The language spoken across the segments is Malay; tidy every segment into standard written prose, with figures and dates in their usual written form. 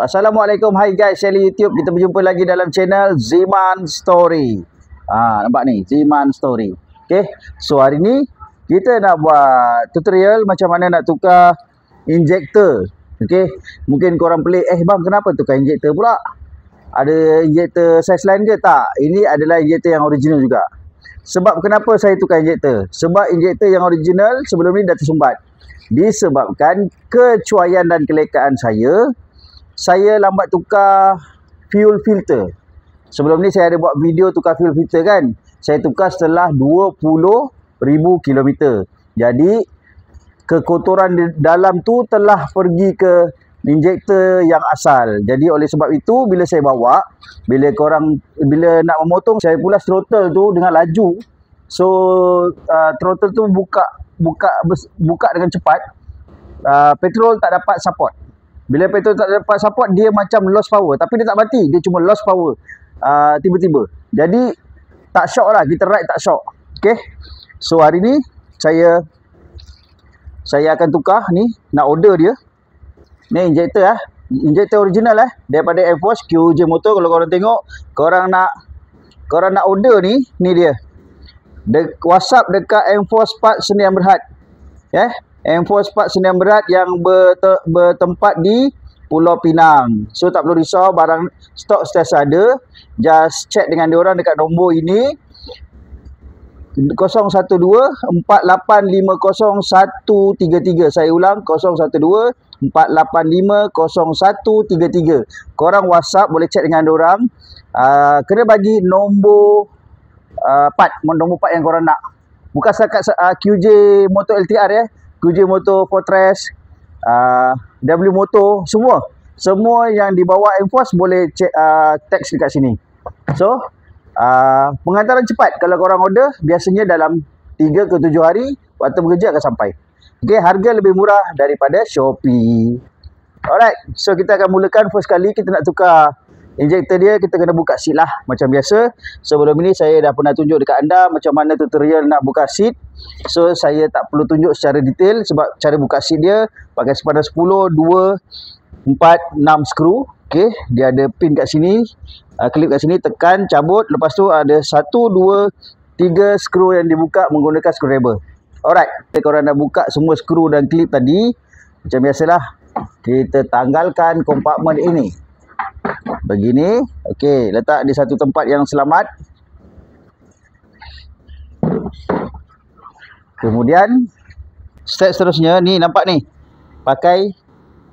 Assalamualaikum, hai guys, share YouTube. Kita berjumpa lagi dalam channel Zeman Story. Nampak ni, Zeman Story. Okay, so hari ni kita nak buat tutorial macam mana nak tukar injektor. Okay, mungkin korang pelik, bang kenapa tukar injektor pula? Ada injektor saiz lain ke? Tak, ini adalah injektor yang original juga. Sebab kenapa saya tukar injektor? Sebab injektor yang original sebelum ni dah tersumbat. Disebabkan kecuaian dan kelekaan saya lambat tukar fuel filter. Sebelum ni saya ada buat video tukar fuel filter kan. Saya tukar setelah 20,000 km. Jadi kekotoran di dalam tu telah pergi ke injektor yang asal. Jadi oleh sebab itu bila saya bawa, bila nak memotong, saya pulas throttle tu dengan laju. So throttle tu buka dengan cepat. Petrol tak dapat support. Bila petrol tak dapat support, dia macam lost power. Tapi dia tak mati, dia cuma lost power tiba-tiba. Jadi tak shock lah, kita ride tak shock. Okay, so hari ni saya akan tukar ni, nak order dia. Ni injektor injektor original daripada Enforce QJ Motor. Kalau korang tengok, korang nak order ni dia. WhatsApp dekat Enforce Part Sdn Bhd. Enforce Part Sdn Bhd yang bertempat di Pulau Pinang. So tak perlu risau, barang stok sentiasa ada. Just check dengan diorang dekat nombor ini 012-485-0133. Saya ulang, 012-485-0133. Korang WhatsApp, boleh chat dengan diorang. Kena bagi nombor nombor part yang korang nak. Bukan setakat QJ Motor LTR QJ Motor Fortress, W Motor, semua yang dibawa Enforce boleh teks dekat sini. So pengantaran cepat. Kalau korang order, biasanya dalam 3 ke 7 hari waktu bekerja akan sampai. Okay, harga lebih murah daripada Shopee. Alright, so kita akan mulakan. First kali kita nak tukar injektor dia, kita kena buka seat lah macam biasa. Sebelum ini saya dah pernah tunjuk dekat anda macam mana tutorial nak buka seat. So saya tak perlu tunjuk secara detail sebab cara buka seat dia pakai sepadan 10, 2, 4, 6 skru. Okay, dia ada pin kat sini, klip kat sini, tekan, cabut. Lepas tu ada 1, 2, 3 skru yang dibuka menggunakan screwdriver. Alright, korang dah buka semua skru dan klip tadi. Macam biasalah, kita tanggalkan kompartmen ini begini. Okey, letak di satu tempat yang selamat. Kemudian step seterusnya ni, nampak ni, pakai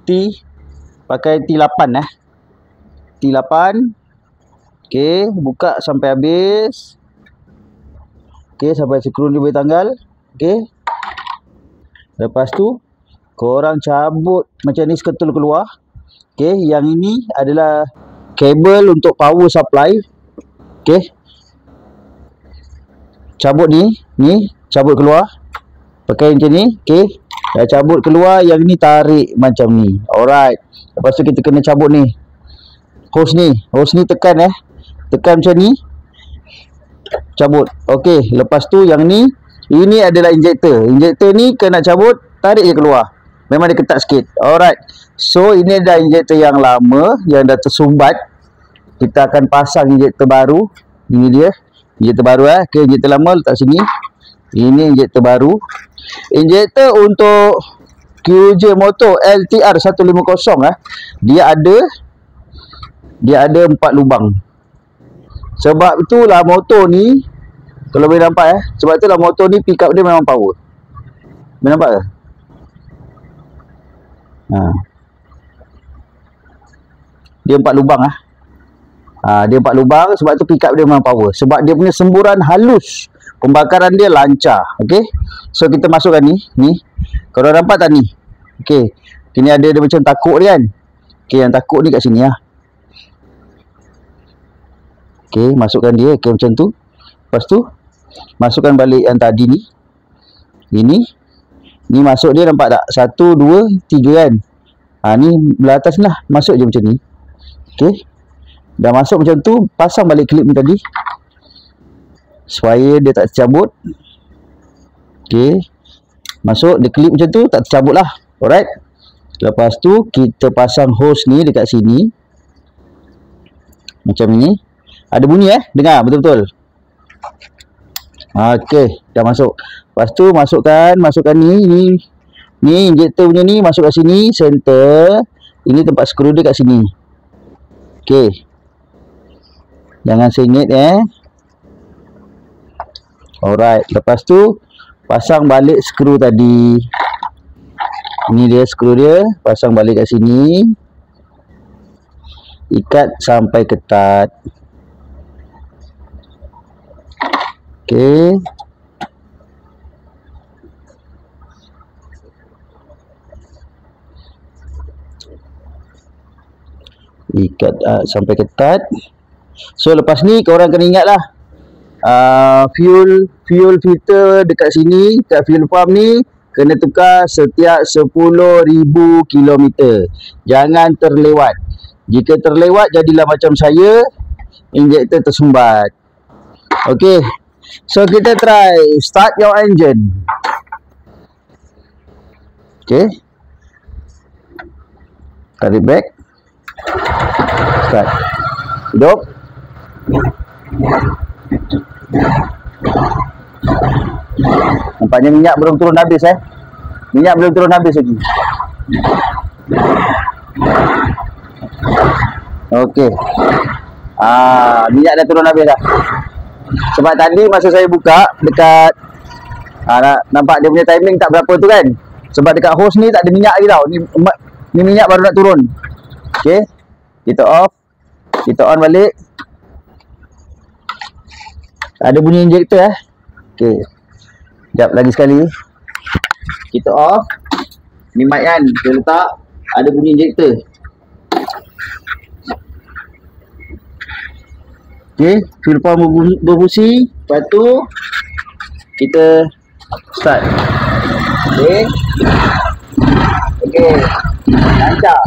T8 T8. Okey, buka sampai habis. Okey, sampai skru ni boleh tanggal. Okey, lepas tu korang cabut macam ni, sketul keluar. Okey, yang ini adalah kabel untuk power supply. Okey, cabut ni cabut keluar, pakai macam ni. Okey, dah cabut keluar, yang ni tarik macam ni. Alright, lepas tu kita kena cabut ni, hose ni tekan tekan macam ni, cabut. Okey, lepas tu yang ni, ini adalah injektor ni kena cabut, tarik je keluar. Memang dia ketat sikit. Alright, so ini dah injektor yang lama yang dah tersumbat. Kita akan pasang injektor baru. Ini dia injektor baru. Okay, injektor lama letak sini. Ini injektor baru. Injektor untuk QJ Motor LTR 150 dia ada 4 lubang. Sebab itulah motor ni, kalau boleh nampak sebab itulah motor ni pick up dia memang power. Boleh nampak ke? Dia 4 lubang dia 4 lubang, sebab tu pick up dia memang power. Sebab dia punya semburan halus, pembakaran dia lancar. Okey, so kita masukkan ni. Korang nampak tak ni? Okey, ini ada dia macam takuk dia kan. Okey, yang takuk ni kat sini Okey, masukkan dia. Okey, macam tu. Lepas tu masukkan balik yang tadi ni. Ni masuk dia, nampak tak? 1, 2, 3 kan. Ni belah atas ni lah, masuk je macam ni. Okey, dah masuk macam tu, pasang balik klip ni tadi supaya dia tak tercabut. Okey, masuk dia klip macam tu, tak tercabut lah. Alright, Lepas tu kita pasang hose ni dekat sini. Macam ni. Ada bunyi dengar betul-betul. Okey, dah masuk. Lepas tu masukkan ni injektor punya ni masuk kat sini, center. Ini tempat skru dia kat sini. Okey. Jangan sengit Alright, lepas tu pasang balik skru tadi. Ini dia skru dia, pasang balik kat sini. Ikat sampai ketat. Okey. Ikat sampai ketat. So lepas ni korang kena ingat lah, fuel filter dekat sini, kat fuel pump ni kena tukar setiap 10,000 km. Jangan terlewat. Jika terlewat jadilah macam saya, injektor tersumbat. Okey. So kita try start your engine. Okey. Tarik back. Start. Hidup. Nampaknya minyak belum turun habis Minyak belum turun habis lagi. Okey. Minyak dah turun habis dah. Sebab tadi masa saya buka dekat nampak dia punya timing tak berapa tu kan. Sebab dekat hose ni tak ada minyak lagi tau. Ni minyak baru nak turun. Okey. Kita off. Kita on balik. Ada bunyi injektor Okey. Sekejap lagi sekali. Kita off. Ni mic kan, kita letak. Ada bunyi injektor. Okey, fuel pump berfungsi. Lepas tu kita start. Okey. Okey. Lancar.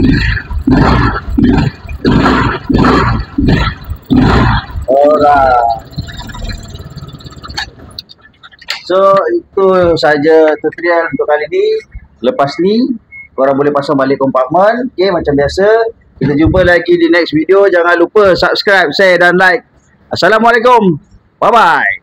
Alright. So itu saja tutorial untuk kali ni. Lepas ni korang boleh pasang balik kompartmen. Okay, macam biasa. Kita jumpa lagi di next video. Jangan lupa subscribe, share dan like. Assalamualaikum. Bye bye.